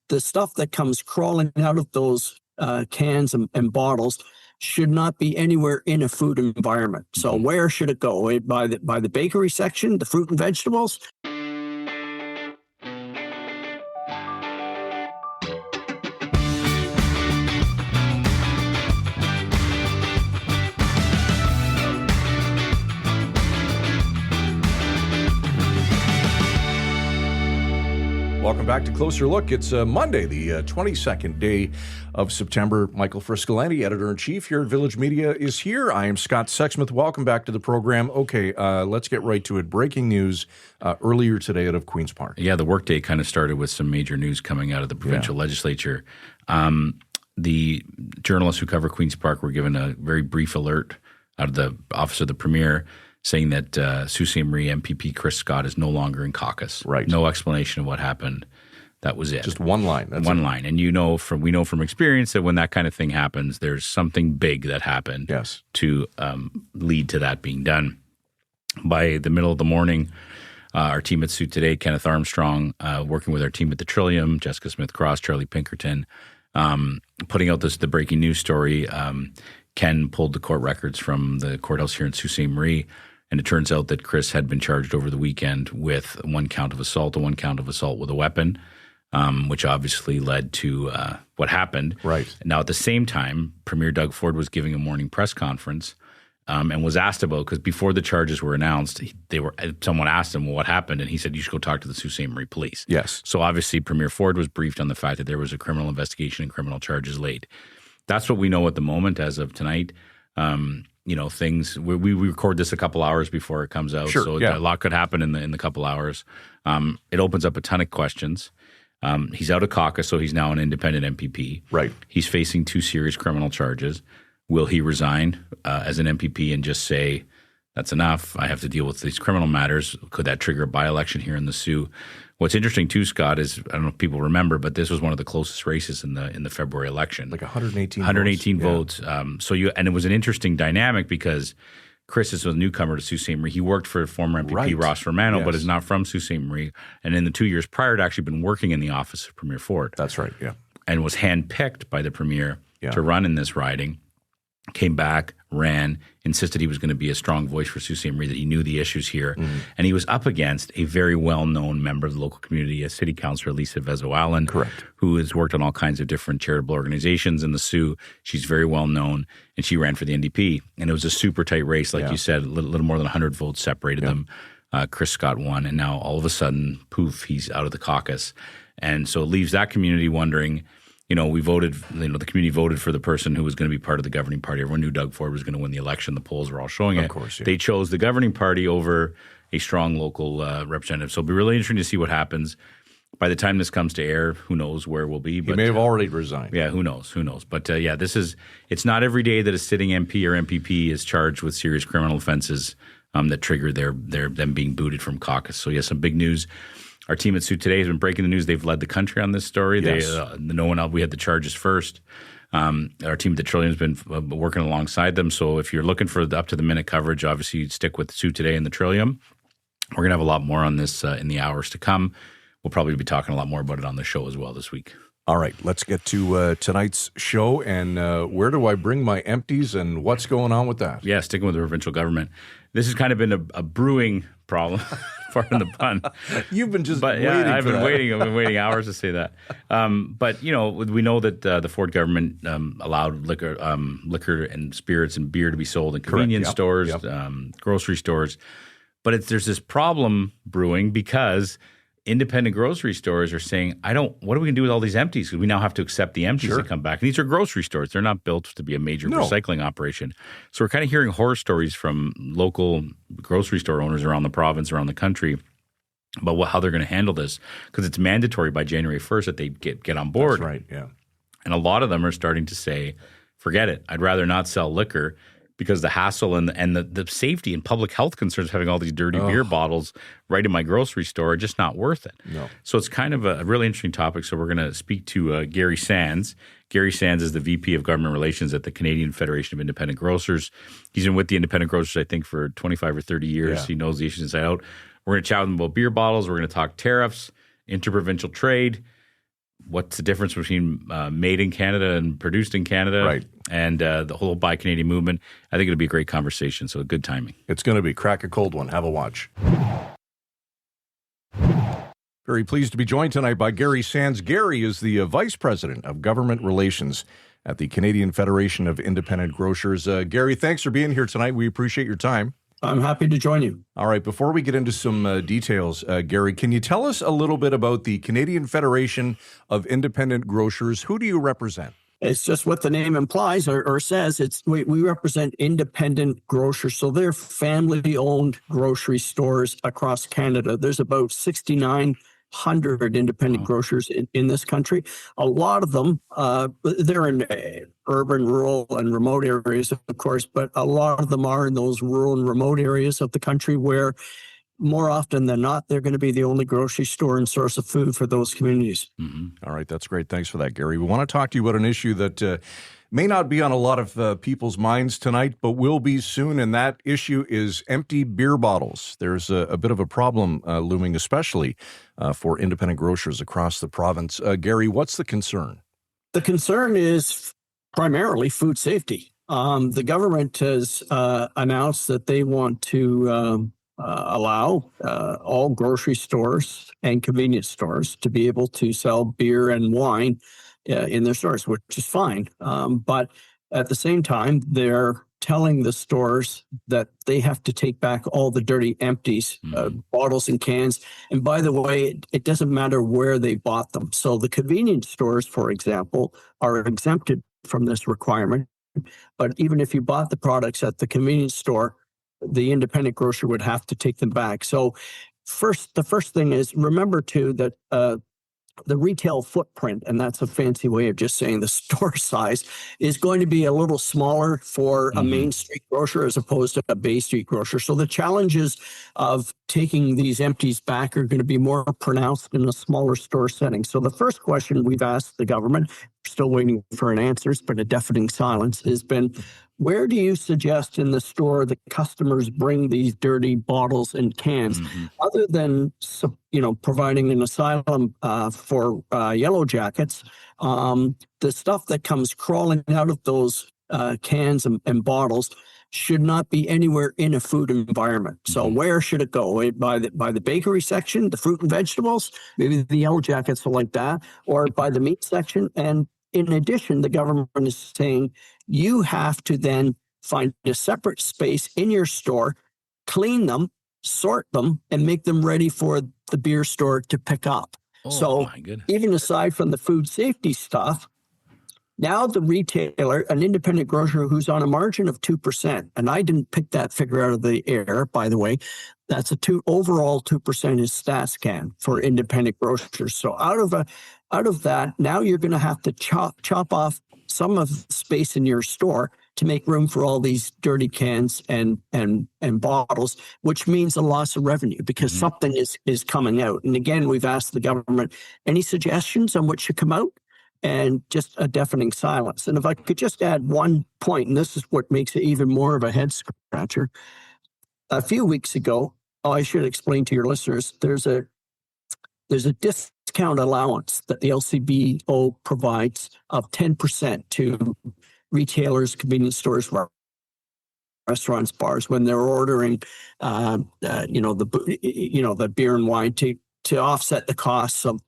the stuff that comes crawling out of those cans and bottles should not be anywhere in a food environment. So where should it go? By the bakery section, the fruit and vegetables? Welcome back to Closer Look. It's Monday, the 22nd day of September. Michael Friscolanti, editor-in-chief here at Village Media, is here. I am Scott Sexsmith. Welcome back to the program. Okay, let's get right to it. Breaking news earlier today out of Queen's Park. Yeah, the workday kind of started with some major news coming out of the provincial legislature. The journalists who cover Queen's Park were given a very brief alert out of the Office of the Premier saying that Sault Ste. Marie MPP Chris Scott is no longer in caucus. Right. No explanation of what happened. That was it. Just one line. That's one line. And we know from experience that when that kind of thing happens, there's something big that happened to lead to that being done. By the middle of the morning, our team at Suit Today, Kenneth Armstrong, working with our team at the Trillium, Jessica Smith-Cross, Charlie Pinkerton, putting out the breaking news story. Ken pulled the court records from the courthouse here in Sault Ste. Marie. And it turns out that Chris had been charged over the weekend with one count of assault and one count of assault with a weapon, which obviously led to what happened. Right. Now, at the same time, Premier Doug Ford was giving a morning press conference and was asked about, because before the charges were announced, someone asked him, well, what happened? And he said, you should go talk to the Sault Ste. Marie police. Yes. So obviously, Premier Ford was briefed on the fact that there was a criminal investigation and criminal charges laid. That's what we know at the moment as of tonight. Things we record this a couple hours before it comes out, so a lot could happen in the couple hours. It opens up a ton of questions. He's out of caucus, so he's now an independent MPP. Right. He's facing 2 serious criminal charges. Will he resign as an MPP and just say, that's enough, I have to deal with these criminal matters? Could that trigger a by-election here in the Sioux? What's interesting too, Scott, is I don't know if people remember, but this was one of the closest races in the February election. Like 118 votes. And it was an interesting dynamic because Chris is a newcomer to Sault Ste. Marie. He worked for former MPP Ross Romano, but is not from Sault Ste. Marie. And in the 2 years prior, had actually been working in the office of Premier Ford. That's right, yeah. And was handpicked by the Premier to run in this riding. Came back, ran, insisted he was going to be a strong voice for Sault Ste. Marie, that he knew the issues here. Mm-hmm. And he was up against a very well-known member of the local community, a city councillor, Lisa Vezo-Allen, who has worked on all kinds of different charitable organizations in the Sioux. She's very well-known, and she ran for the NDP. And it was a super tight race, like you said, a little more than 100 votes separated them. Chris Scott won, and now all of a sudden, poof, he's out of the caucus. And so it leaves that community wondering, we voted, the community voted for the person who was going to be part of the governing party. Everyone knew Doug Ford was going to win the election. The polls were all showing it. Of course, yeah. They chose the governing party over a strong local representative. So it'll be really interesting to see what happens. By the time this comes to air, who knows where we'll be. He may have already resigned. Yeah, who knows? But it's not every day that a sitting MP or MPP is charged with serious criminal offenses that trigger them being booted from caucus. So some big news. Our team at Suit Today has been breaking the news. They've led the country on this story. Yes. No one else. We had the charges first. Our team at the Trillium has been working alongside them. So if you're looking for the up-to-the-minute coverage, obviously you'd stick with Suit Today and the Trillium. We're going to have a lot more on this in the hours to come. We'll probably be talking a lot more about it on the show as well this week. All right, let's get to tonight's show. And where do I bring my empties and what's going on with that? Yeah, sticking with the provincial government. This has kind of been a brewing problem, pardon the pun. You've been just waiting. I've been waiting hours to say that. But we know that the Ford government allowed liquor and spirits and beer to be sold in convenience stores, grocery stores. But there's this problem brewing because independent grocery stores are saying, what are we going to do with all these empties? Because we now have to accept the empties that come back. And these are grocery stores. They're not built to be a major recycling operation. So we're kind of hearing horror stories from local grocery store owners around the province, around the country, about how they're going to handle this. Because it's mandatory by January 1st that they get on board. That's right, yeah. And a lot of them are starting to say, forget it. I'd rather not sell liquor, because the hassle and the safety and public health concerns of having all these dirty beer bottles right in my grocery store are just not worth it. No. So it's kind of a really interesting topic. So we're going to speak to Gary Sands. Gary Sands is the VP of Government Relations at the Canadian Federation of Independent Grocers. He's been with the independent grocers, I think, for 25 or 30 years. Yeah. He knows the issues inside out. We're going to chat with him about beer bottles. We're going to talk tariffs, inter-provincial trade. what's the difference between made in Canada and produced in Canada, Right. and the whole Buy Canadian movement. I think it'll be a great conversation, so good timing. It's going to be. Crack a cold one. Have a watch. Very pleased to be joined tonight by Gary Sands. Gary is the Vice President of Government Relations at the Canadian Federation of Independent Grocers. Gary, thanks for being here tonight. We appreciate your time. I'm happy to join you. All right, before we get into some details, Gary, can you tell us a little bit about the Canadian Federation of Independent Grocers? Who do you represent? It's just what the name implies or says. We represent independent grocers. So they're family-owned grocery stores across Canada. There's about 6,900 independent grocers in this country. A lot of them, they're in urban, rural, and remote areas, of course, but a lot of them are in those rural and remote areas of the country where more often than not, they're going to be the only grocery store and source of food for those communities. Mm-hmm. All right, that's great. Thanks for that, Gary. We want to talk to you about an issue that may not be on a lot of people's minds tonight, but will be soon, and that issue is empty beer bottles. There's a bit of a problem looming, especially for independent grocers across the province. Gary, what's the concern? The concern is primarily food safety. The government has announced that they want to allow all grocery stores and convenience stores to be able to sell beer and wine in their stores, which is fine. But at the same time, they're telling the stores that they have to take back all the dirty empties, bottles and cans. And by the way, it doesn't matter where they bought them. So the convenience stores, for example, are exempted from this requirement. But even if you bought the products at the convenience store, the independent grocer would have to take them back. So the first thing is remember too that the retail footprint, and that's a fancy way of just saying the store size, is going to be a little smaller for a Main Street grocer as opposed to a Bay Street grocer. So the challenges of taking these empties back are going to be more pronounced in a smaller store setting. So the first question we've asked the government, still waiting for an answer, but a deafening silence, has been, where do you suggest in the store the customers bring these dirty bottles and cans, other than providing an asylum for yellow jackets? The stuff that comes crawling out of those cans and bottles should not be anywhere in a food environment. So where should it go? By the bakery section, the fruit and vegetables, maybe the yellow jackets are like that, or by the meat section. And in addition, the government is saying you have to then find a separate space in your store, clean them, sort them, and make them ready for the beer store to pick up. So even aside from the food safety stuff, now the retailer, an independent grocer who's on a margin of 2%, and I didn't pick that figure out of the air, by the way, that's overall 2% is StatsCan for independent grocers. So out of that, now you're going to have to chop off some of the space in your store to make room for all these dirty cans and bottles, which means a loss of revenue because something is coming out. And again, we've asked the government, any suggestions on what should come out? And just a deafening silence. And if I could just add one point, and this is what makes it even more of a head scratcher. A few weeks ago, I should explain to your listeners, there's a discount allowance that the LCBO provides of 10% to retailers, convenience stores, restaurants, bars when they're ordering, the beer and wine to offset the costs of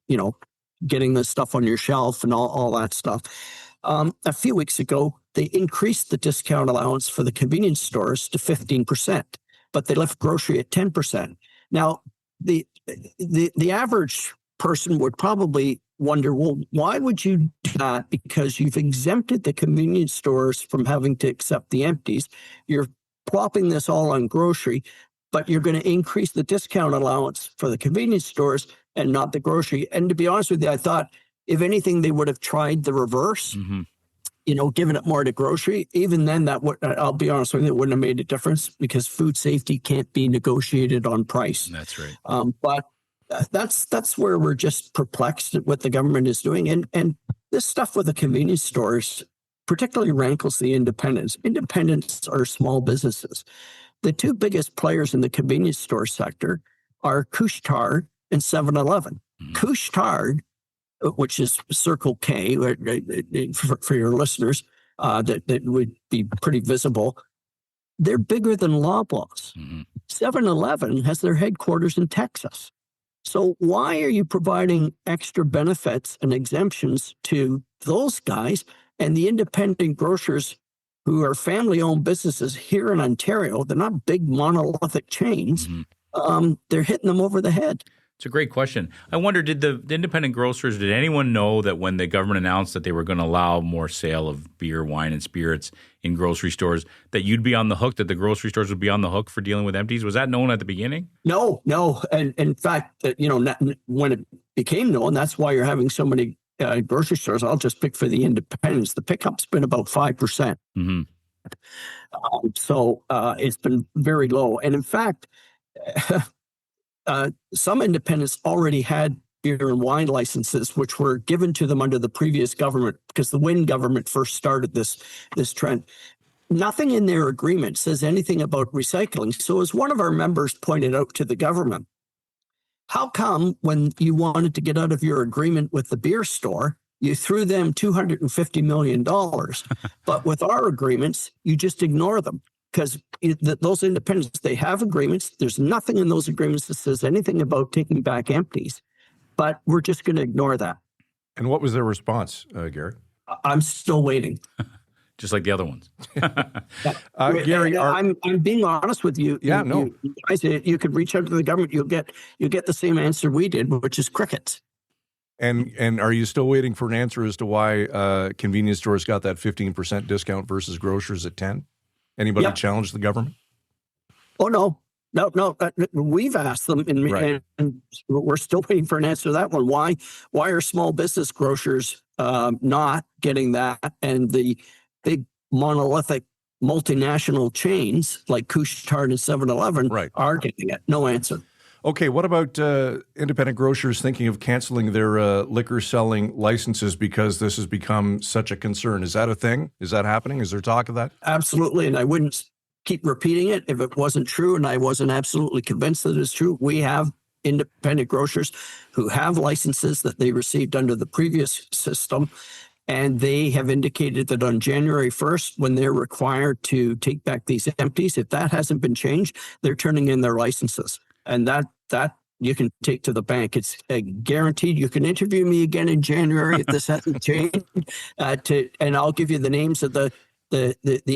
getting the stuff on your shelf and all that stuff. A few weeks ago, they increased the discount allowance for the convenience stores to 15%, but they left grocery at 10%. Now, the average person would probably wonder, well, why would you do that? Because you've exempted the convenience stores from having to accept the empties. You're plopping this all on grocery, but you're going to increase the discount allowance for the convenience stores and not the grocery. And to be honest with you, I thought, if anything, they would have tried the reverse, given it more to grocery. Even then, I'll be honest with you, it wouldn't have made a difference because food safety can't be negotiated on price. That's right. But that's where we're just perplexed at what the government is doing. And this stuff with the convenience stores particularly rankles the independents. Independents are small businesses. The two biggest players in the convenience store sector are Couche-Tard and 7-Eleven. Couche-Tard which is Circle K for your listeners, that would be pretty visible. They're bigger than Loblaws. 7-Eleven has their headquarters in Texas. So why are you providing extra benefits and exemptions to those guys and the independent grocers who are family-owned businesses here in Ontario? They're not big monolithic chains. They're hitting them over the head. It's a great question. I wonder, did the independent grocers, did anyone know that when the government announced that they were going to allow more sale of beer, wine, and spirits in grocery stores, that you'd be on the hook, that the grocery stores would be on the hook for dealing with empties? Was that known at the beginning? No. And in fact, when it became known, that's why you're having so many grocery stores. I'll just pick for the independents. The pickup's been about 5%. So it's been very low. And in fact, some independents already had beer and wine licenses, which were given to them under the previous government, because the Wynne government first started this trend. Nothing in their agreement says anything about recycling. So as one of our members pointed out to the government, how come when you wanted to get out of your agreement with the beer store, you threw them $250 million, but with our agreements, you just ignore them? Because those independents, they have agreements. There's nothing in those agreements that says anything about taking back empties, but we're just going to ignore that. And what was their response, Gary? I'm still waiting. Just like the other ones. Gary, I'm being honest with you. Yeah, you guys, you could reach out to the government. You'll get the same answer we did, which is crickets. And are you still waiting for an answer as to why convenience stores got that 15% discount versus grocers at 10%? Anybody challenge the government? Oh, no. We've asked them, and we're still waiting for an answer to that one. Why are small business grocers not getting that, and the big monolithic multinational chains like Couche-Tard and 7-Eleven are getting it? No answer. Okay, what about independent grocers thinking of canceling their liquor selling licenses because this has become such a concern? Is that a thing? Is that happening? Is there talk of that? Absolutely, and I wouldn't keep repeating it if it wasn't true, and I wasn't absolutely convinced that it's true. We have independent grocers who have licenses that they received under the previous system, and they have indicated that on January 1st, when they're required to take back these empties, if that hasn't been changed, they're turning in their licenses. And that you can take to the bank. It's guaranteed. You can interview me again in January if this hasn't changed, and I'll give you the names of the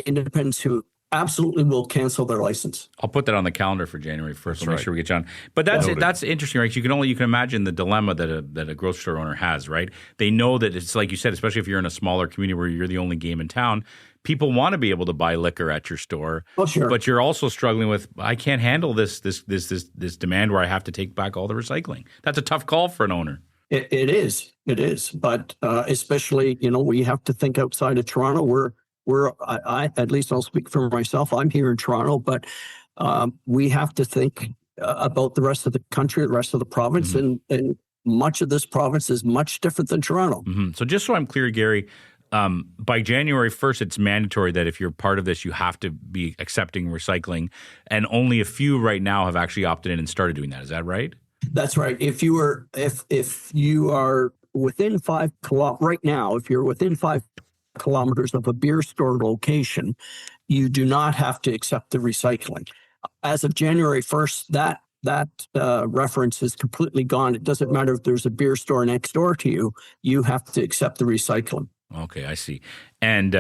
independents who absolutely will cancel their license. I'll put that on the calendar for January 1st to make sure we get you on. But that's interesting, right? You can imagine the dilemma that a grocery store owner has, right? They know that it's like you said, especially if you're in a smaller community where you're the only game in town. People want to be able to buy liquor at your store, but you're also struggling with, I can't handle this demand where I have to take back all the recycling. That's a tough call for an owner. It is, but especially we have to think outside of Toronto. I at least I'll speak for myself. I'm here in Toronto, but we have to think about the rest of the country, the rest of the province, and much of this province is much different than Toronto. So just so I'm clear, Gary. By January 1st, it's mandatory that if you're part of this, you have to be accepting recycling. And only a few right now have actually opted in and started doing that. Is that right? That's right. If you are within 5 kilometers right now, if you're within 5 kilometers of a beer store location, you do not have to accept the recycling. As of January 1st, that reference is completely gone. It doesn't matter if there's a beer store next door to you. You have to accept the recycling. Okay, I see. And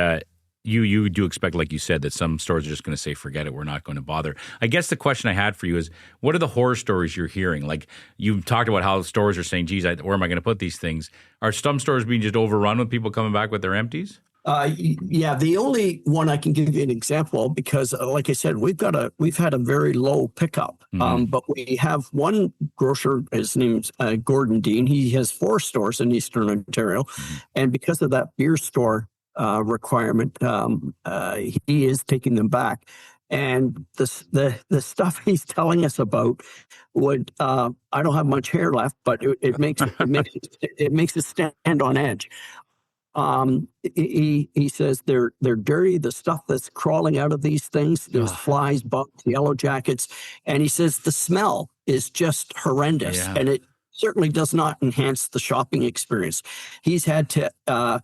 you do expect, like you said, that some stores are just going to say, forget it, we're not going to bother. I guess the question I had for you is, what are the horror stories you're hearing? Like, you've talked about how stores are saying, geez, where am I going to put these things? Are some stores being just overrun with people coming back with their empties? Yeah, the only one I can give you an example, because like I said, we've had a very low pickup, but we have one grocer, his name's Gordon Dean. He has 4 stores in Eastern Ontario, and because of that beer store requirement, he is taking them back. And the stuff he's telling us about would I don't have much hair left, but it makes it stand on edge. He says they're dirty. The stuff that's crawling out of these things, there's flies, bugs, yellow jackets, and he says the smell is just horrendous, and certainly does not enhance the shopping experience. He's had to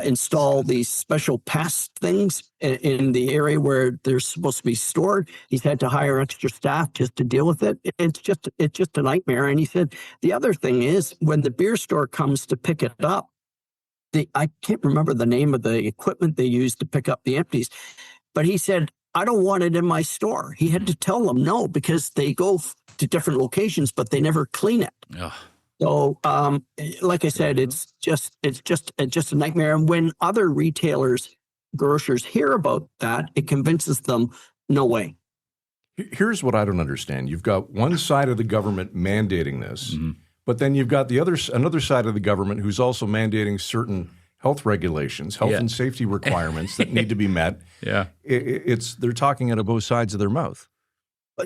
install these special pass things in the area where they're supposed to be stored. He's had to hire extra staff just to deal with it. It's just a nightmare. And he said the other thing is when the beer store comes to pick it up, I can't remember the name of the equipment they use to pick up the empties, but he said, I don't want it in my store. He had to tell them no, because they go to different locations, but they never clean it. Ugh. So, like I said, it's just a nightmare. And when other retailers, grocers hear about that, it convinces them, no way. Here's what I don't understand. You've got one side of the government mandating this, but then you've got another side of the government who's also mandating certain health regulations, health and safety requirements that need to be met. Yeah, they're talking out of both sides of their mouth.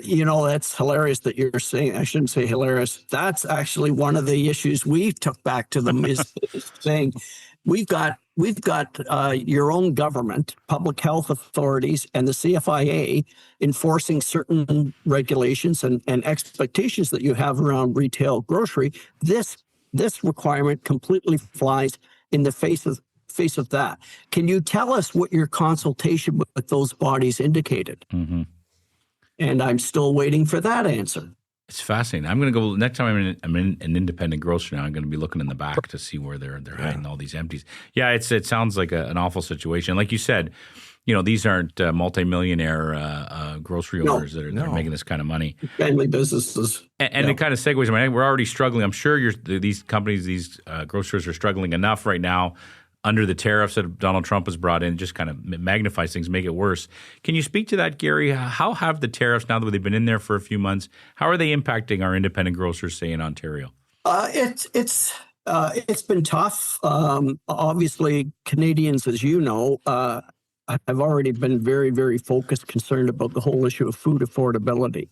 You know, that's hilarious that you're saying. I shouldn't say hilarious. That's actually one of the issues we took back to them is saying we've got your own government, public health authorities, and the CFIA enforcing certain regulations and expectations that you have around retail grocery. This requirement completely flies in the face of that. Can you tell us what your consultation with those bodies indicated? Mm-hmm. And I'm still waiting for that answer. It's fascinating. I'm going to go next time I'm in an independent grocer now. I'm going to be looking in the back to see where they're hiding all these empties. Yeah, it sounds like an awful situation. Like you said, you know, these aren't multimillionaire grocery owners that are making this kind of money. Family businesses. And it kind of segues. I mean, we're already struggling. I'm sure these companies, these grocers are struggling enough right now under the tariffs that Donald Trump has brought in. Just kind of magnifies things, make it worse. Can you speak to that, Gary? How have the tariffs, now that they've been in there for a few months, how are they impacting our independent grocers, say, in Ontario? It's been tough. Obviously, Canadians, as you know, have already been very, very concerned about the whole issue of food affordability.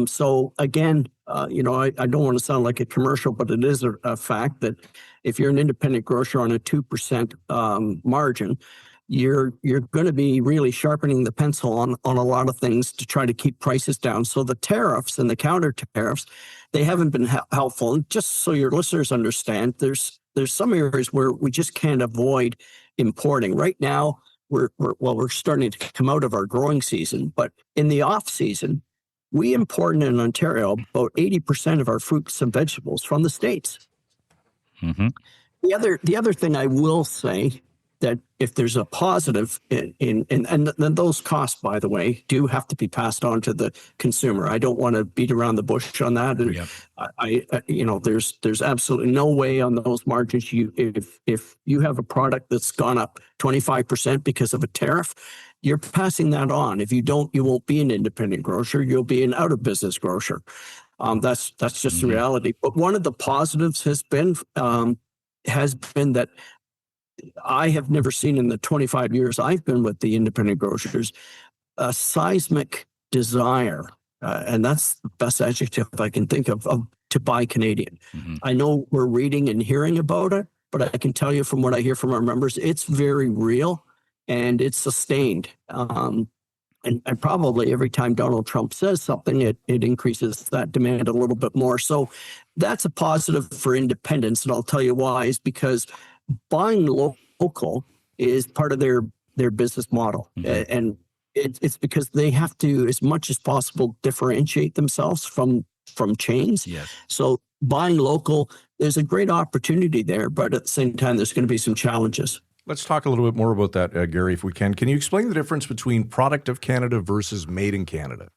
So again, you know, I don't want to sound like a commercial, but it is a fact that if you're an independent grocer on a 2% margin, you're going to be really sharpening the pencil on a lot of things to try to keep prices down. So the tariffs and the counter tariffs, they haven't been helpful. And just so your listeners understand, there's some areas where we just can't avoid importing. Right now, we're starting to come out of our growing season, but in the off season, we import in Ontario about 80% of our fruits and vegetables from the States. Mm-hmm. The other thing I will say, that if there's a positive and those costs, by the way, do have to be passed on to the consumer. I don't want to beat around the bush on that. And I you know, there's absolutely no way on those margins. If you have a product that's gone up 25% because of a tariff, you're passing that on. If you don't, you won't be an independent grocer. You'll be an out of business grocer. That's just the reality. But one of the positives has been that I have never seen in the 25 years I've been with the independent grocers a seismic desire, and that's the best adjective I can think of to buy Canadian. Mm-hmm. I know we're reading and hearing about it, but I can tell you from what I hear from our members, it's very real and it's sustained. And probably every time Donald Trump says something, it increases that demand a little bit more. So that's a positive for independents, and I'll tell you why. Is because buying local is part of their business model. Mm-hmm. And it's because they have to, as much as possible, differentiate themselves from chains. Yes. So buying local, there's a great opportunity there, but at the same time, there's going to be some challenges. Let's talk a little bit more about that, Gary, if we can. Can you explain the difference between product of Canada versus made in Canada?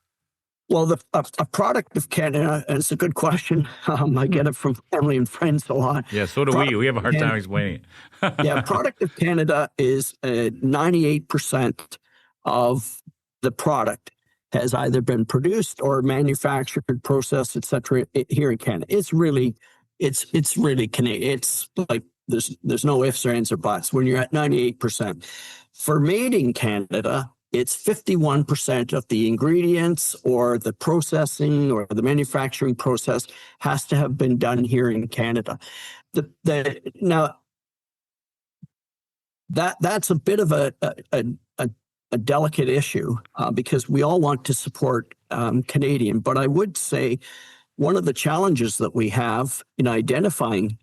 Well, a product of Canada, and it's a good question. I get it from family and friends a lot. Yeah, so do we. We have a hard time explaining it. Yeah, product of Canada is 98% of the product has either been produced or manufactured, processed, et cetera, here in Canada. It's really Canadian. It's like there's no ifs or ands or buts when you're at 98%. For made in Canada, it's 51% of the ingredients or the processing or the manufacturing process has to have been done here in Canada. Now, that's a bit of a delicate issue because we all want to support Canadian. But I would say one of the challenges that we have in identifying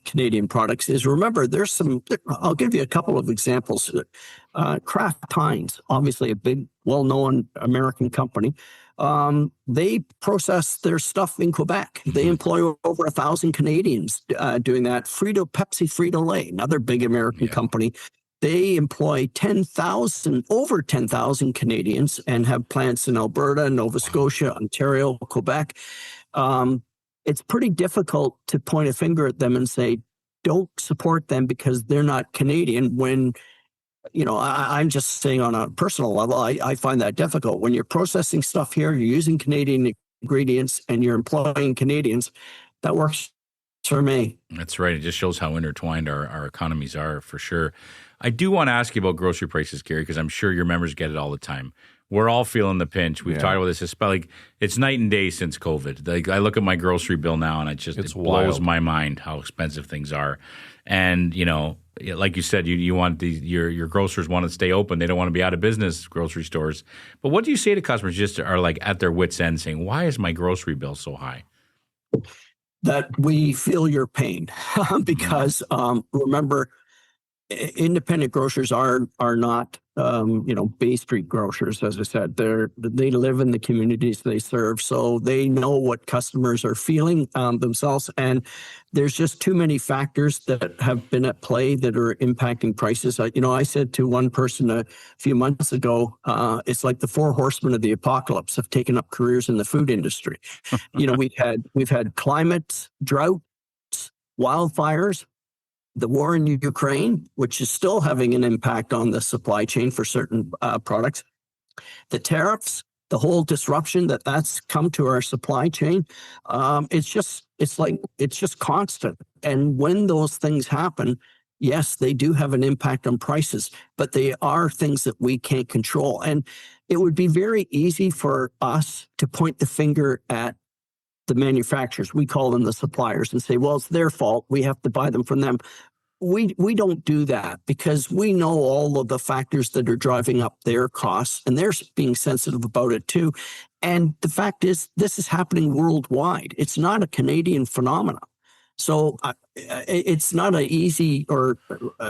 Canadian products is, remember, I'll give you a couple of examples. Kraft Heinz, obviously a big, well-known American company. They process their stuff in Quebec. They employ over 1,000 Canadians doing that. Pepsi Frito-Lay, another big American company. They employ over 10,000 Canadians and have plants in Alberta, Nova Scotia, Ontario, Quebec. It's pretty difficult to point a finger at them and say, don't support them because they're not Canadian, when, I'm just saying on a personal level, I find that difficult. When you're processing stuff here, you're using Canadian ingredients and you're employing Canadians, that works for me. That's right. It just shows how intertwined our economies are, for sure. I do want to ask you about grocery prices, Gary, because I'm sure your members get it all the time. We're all feeling the pinch. We've talked about this. It's night and day since COVID. Like, I look at my grocery bill now, and it blows my mind how expensive things are. And like you said, you want your grocers want to stay open. They don't want to be out of business, grocery stores. But what do you say to customers just are like at their wits' end, saying, "Why is my grocery bill so high?" That we feel your pain because remember, independent grocers are not Bay Street grocers. As I said, they live in the communities they serve, so they know what customers are feeling themselves. And there's just too many factors that have been at play that are impacting prices. I said to one person a few months ago, it's like the 4 horsemen of the apocalypse have taken up careers in the food industry. We've had climate, droughts, wildfires, the war in Ukraine, which is still having an impact on the supply chain for certain products, the tariffs, the whole disruption that's come to our supply chain. It's just constant. And when those things happen, yes, they do have an impact on prices, but they are things that we can't control. And it would be very easy for us to point the finger at the manufacturers, we call them the suppliers, and say, well, it's their fault. We have to buy them from them. We don't do that because we know all of the factors that are driving up their costs, and they're being sensitive about it too. And the fact is, this is happening worldwide. It's not a Canadian phenomenon. So it's not an easy or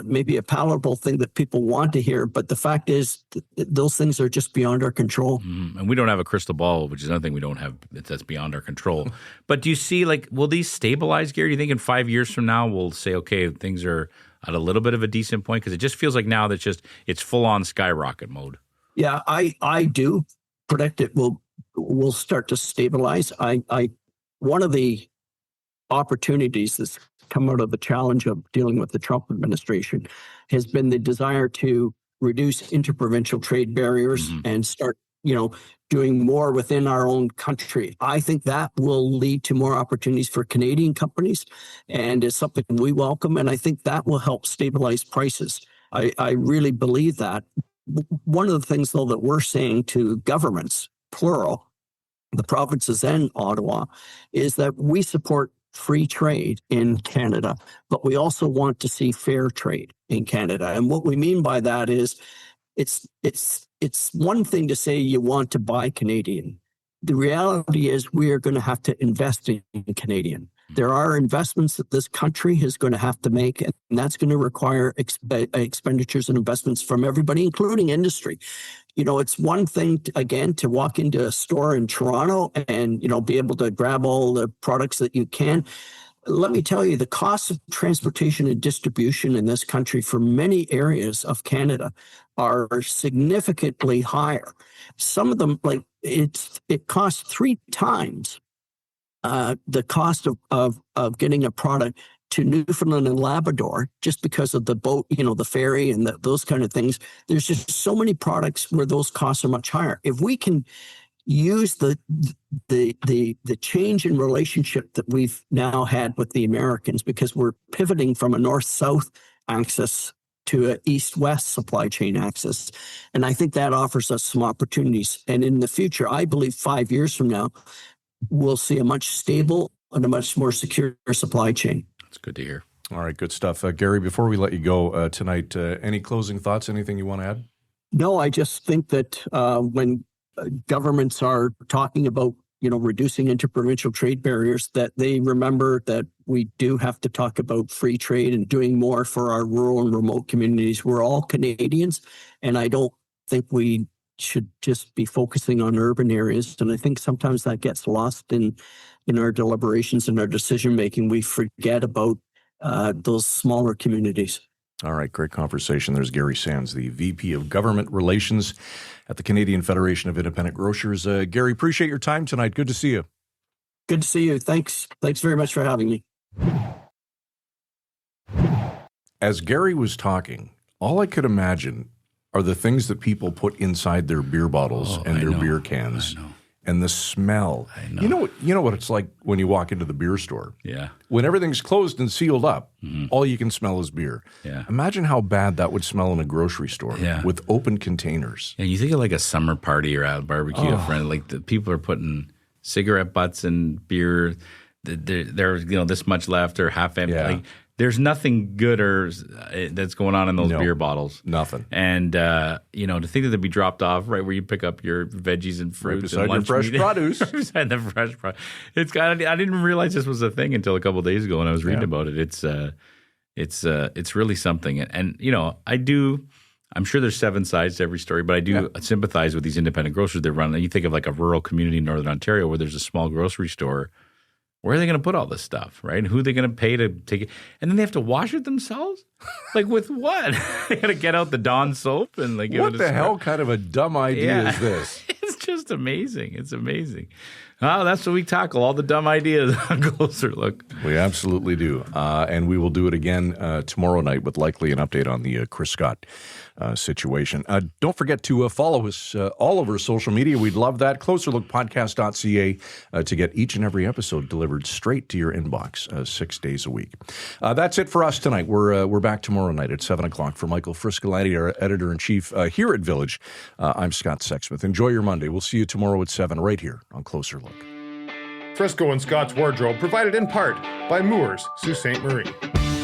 maybe a palatable thing that people want to hear. But the fact is, those things are just beyond our control. And we don't have a crystal ball, which is another thing we don't have that's beyond our control. But do you see, will these stabilize, Gary? Do you think in 5 years from now we'll say, okay, things are at a little bit of a decent point? Because it just feels like now that it's full on skyrocket mode. Yeah, I do predict it will start to stabilize. One of the opportunities that's come out of the challenge of dealing with the Trump administration has been the desire to reduce inter-provincial trade barriers and start, doing more within our own country. I think that will lead to more opportunities for Canadian companies, and is something we welcome. And I think that will help stabilize prices. I really believe that. One of the things, though, that we're saying to governments, plural, the provinces and Ottawa, is that we support free trade in Canada, but we also want to see fair trade in Canada. And what we mean by that is it's one thing to say you want to buy Canadian. The reality is we are going to have to invest in Canadian. There are investments that this country is going to have to make, and that's going to require expenditures and investments from everybody, including industry. It's one thing, to walk into a store in Toronto and, be able to grab all the products that you can. Let me tell you, the cost of transportation and distribution in this country for many areas of Canada are significantly higher. Some of them, it costs 3 times the cost of getting a product to Newfoundland and Labrador, just because of the boat, the ferry and those kind of things. There's just so many products where those costs are much higher. If we can use the change in relationship that we've now had with the Americans, because we're pivoting from a north-south axis to an east-west supply chain axis. And I think that offers us some opportunities. And in the future, I believe 5 years from now, we'll see a much stable and a much more secure supply chain. That's good to hear. All right, good stuff. Gary, before we let you go tonight, any closing thoughts, anything you want to add? No, I just think that when governments are talking about reducing interprovincial trade barriers, that they remember that we do have to talk about free trade and doing more for our rural and remote communities. We're all Canadians, and I don't think we should just be focusing on urban areas. And I think sometimes that gets lost in our deliberations and our decision making. We forget about those smaller communities. All right, great conversation. There's Gary Sands, the VP of Government Relations at the Canadian Federation of Independent Grocers. Gary, appreciate your time tonight. Good to see you. Good to see you. Thanks very much for having me. As Gary was talking, all I could imagine are the things that people put inside their beer bottles and their beer cans. And the smell. I know. You know what it's like when you walk into the beer store. Yeah. When everything's closed and sealed up, all you can smell is beer. Yeah. Imagine how bad that would smell in a grocery store with open containers. Yeah, you think of like a summer party or at a barbecue, a friend, like the people are putting cigarette butts in beer. There's this much left or half empty. Yeah. Like, there's nothing good or that's going on in those beer bottles. Nothing. And to think that they'd be dropped off right where you pick up your veggies and fruit, right beside your fresh produce. Beside the fresh produce. I didn't realize this was a thing until a couple of days ago when I was reading about it. It's really something. And I'm sure there's 7 sides to every story, but I do sympathize with these independent grocers that run. You think of like a rural community in Northern Ontario where there's a small grocery store. Where are they going to put all this stuff, right? And who are they going to pay to take it? And then they have to wash it themselves? Like with what? They got to get out the Dawn soap and like give what it a the smell. hell kind of a dumb idea is this? It's just amazing. It's amazing. Oh, that's what we tackle, all the dumb ideas on Closer Look. We absolutely do. And we will do it again tomorrow night with likely an update on the Chris Scott situation. Don't forget to follow us all over social media. We'd love that. Closerlookpodcast.ca to get each and every episode delivered straight to your inbox 6 days a week. That's it for us tonight. We're back tomorrow night at 7 o'clock. For Michael Friscolani, our editor-in-chief here at Village, I'm Scott Sexsmith. Enjoy your Monday. We'll see you tomorrow at 7 right here on Closer Look. Frisco and Scott's Wardrobe provided in part by Moores, Sault Ste. Marie.